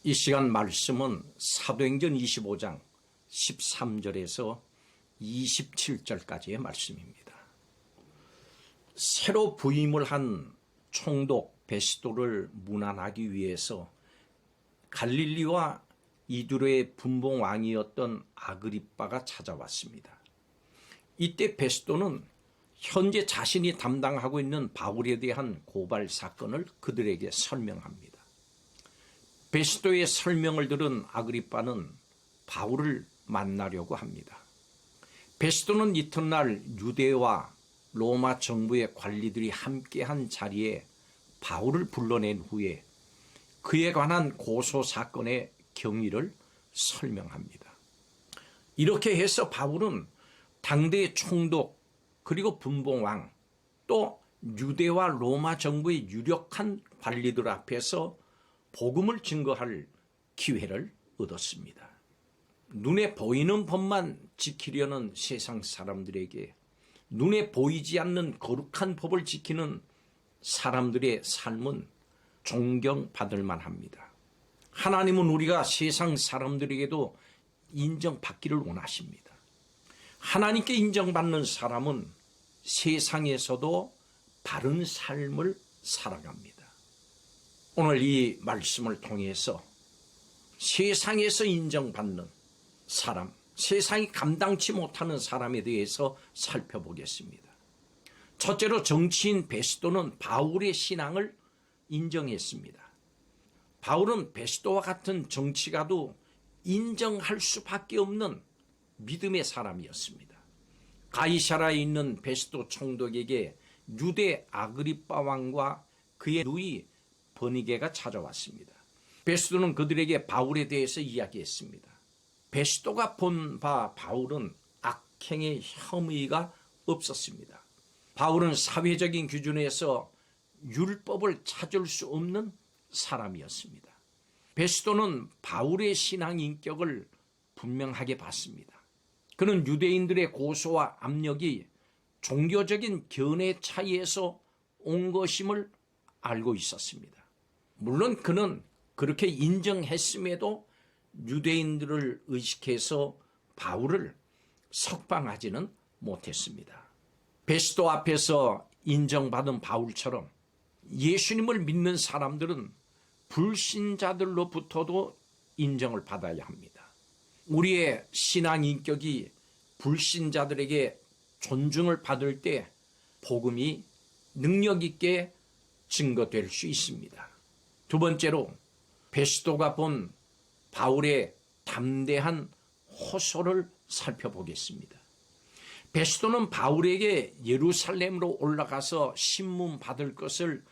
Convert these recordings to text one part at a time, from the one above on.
이 시간 말씀은 사도행전 25장 13절에서 27절까지의 말씀입니다. 새로 부임을 한 총독 베스도를 문안하기 위해서 갈릴리와 이두레의 분봉왕이었던 아그리빠가 찾아왔습니다. 이때 베스도는 현재 자신이 담당하고 있는 바울에 대한 고발 사건을 그들에게 설명합니다. 베스도의 설명을 들은 아그리빠는 바울을 만나려고 합니다. 베스도는 이튿날 유대와 로마 정부의 관리들이 함께한 자리에 바울을 불러낸 후에 그에 관한 고소 사건의 경위를 설명합니다. 이렇게 해서 바울은 당대의 총독 그리고 분봉왕 또 유대와 로마 정부의 유력한 관리들 앞에서 복음을 증거할 기회를 얻었습니다. 눈에 보이는 법만 지키려는 세상 사람들에게 눈에 보이지 않는 거룩한 법을 지키는 사람들의 삶은 존경받을 만합니다. 하나님은 우리가 세상 사람들에게도 인정받기를 원하십니다. 하나님께 인정받는 사람은 세상에서도 바른 삶을 살아갑니다. 오늘 이 말씀을 통해서 세상에서 인정받는 사람, 세상이 감당치 못하는 사람에 대해서 살펴보겠습니다. 첫째로 정치인 베스도는 바울의 신앙을 인정했습니다. 바울은 베스도와 같은 정치가도 인정할 수밖에 없는 믿음의 사람이었습니다. 가이사라에 있는 베스도 총독에게 유대 아그리빠 왕과 그의 누이 버니게가 찾아왔습니다. 베스도는 그들에게 바울에 대해서 이야기했습니다. 베스도가 본 바 바울은 악행의 혐의가 없었습니다. 바울은 사회적인 기준에서 율법을 찾을 수 없는 사람이었습니다. 베스도는 바울의 신앙 인격을 분명하게 봤습니다. 그는 유대인들의 고소와 압력이 종교적인 견해 차이에서 온 것임을 알고 있었습니다. 물론 그는 그렇게 인정했음에도 유대인들을 의식해서 바울을 석방하지는 못했습니다. 베스도 앞에서 인정받은 바울처럼 예수님을 믿는 사람들은 불신자들로부터도 인정을 받아야 합니다. 우리의 신앙 인격이 불신자들에게 존중을 받을 때 복음이 능력 있게 증거될 수 있습니다. 두 번째로 베스도가 본 바울의 담대한 호소를 살펴보겠습니다. 베스도는 바울에게 예루살렘으로 올라가서 신문 받을 것을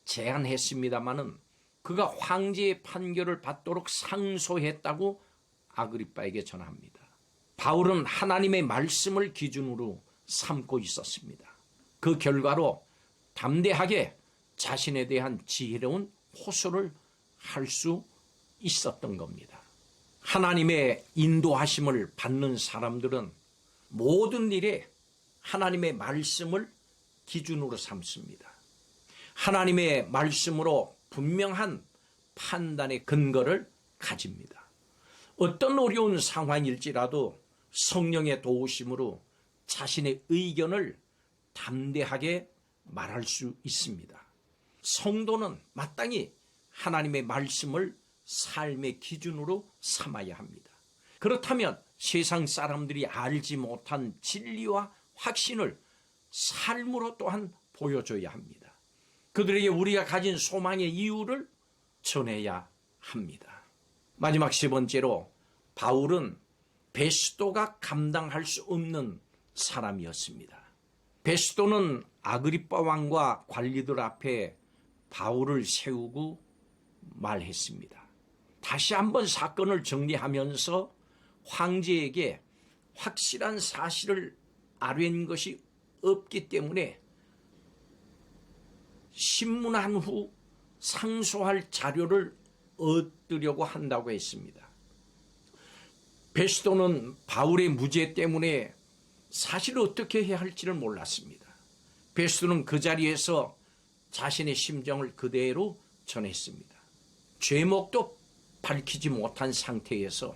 제안했습니다마는 그가 황제의 판결을 받도록 상소했다고 아그리빠에게 전합니다. 바울은 하나님의 말씀을 기준으로 삼고 있었습니다. 그 결과로 담대하게 자신에 대한 지혜로운 호소를 할 수 있었던 겁니다. 하나님의 인도하심을 받는 사람들은 모든 일에 하나님의 말씀을 기준으로 삼습니다. 하나님의 말씀으로 분명한 판단의 근거를 가집니다. 어떤 어려운 상황일지라도 성령의 도우심으로 자신의 의견을 담대하게 말할 수 있습니다. 성도는 마땅히 하나님의 말씀을 삶의 기준으로 삼아야 합니다. 그렇다면 세상 사람들이 알지 못한 진리와 확신을 삶으로 또한 보여줘야 합니다. 그들에게 우리가 가진 소망의 이유를 전해야 합니다. 마지막 세 번째로 바울은 베스도가 감당할 수 없는 사람이었습니다. 베스도는 아그리빠 왕과 관리들 앞에 바울을 세우고 말했습니다. 다시 한번 사건을 정리하면서 황제에게 확실한 사실을 아뢰는 것이 없기 때문에 신문한 후 상소할 자료를 얻으려고 한다고 했습니다. 베스도는 바울의 무죄 때문에 사실 어떻게 해야 할지를 몰랐습니다. 베스도는 그 자리에서 자신의 심정을 그대로 전했습니다. 죄목도 밝히지 못한 상태에서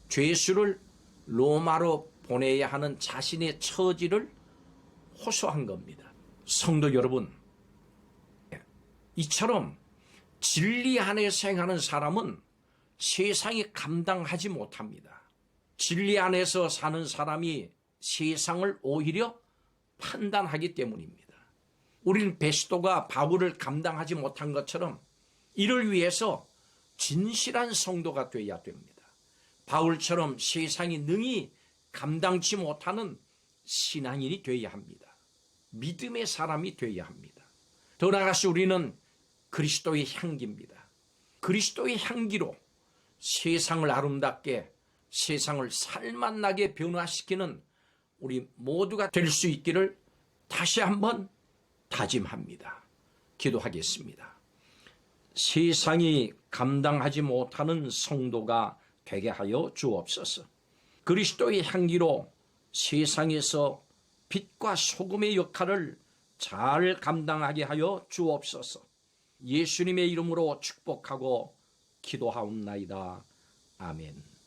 죄수를 로마로 보내야 하는 자신의 처지를 호소한 겁니다. 성도 여러분, 이처럼 진리 안에서 행하는 사람은 세상이 감당하지 못합니다. 진리 안에서 사는 사람이 세상을 오히려 판단하기 때문입니다. 우리는 베스도가 바울을 감당하지 못한 것처럼 이를 위해서 진실한 성도가 되어야 됩니다. 바울처럼 세상이 능히 감당치 못하는 신앙인이 되어야 합니다. 믿음의 사람이 되어야 합니다. 더 나아가서 우리는 그리스도의 향기입니다. 그리스도의 향기로 세상을 아름답게, 세상을 살맛나게 변화시키는 우리 모두가 될 수 있기를 다시 한번 다짐합니다. 기도하겠습니다. 세상이 감당하지 못하는 성도가 되게 하여 주옵소서. 그리스도의 향기로 세상에서 빛과 소금의 역할을 잘 감당하게 하여 주옵소서. 예수님의 이름으로 축복하고 기도하옵나이다. 아멘.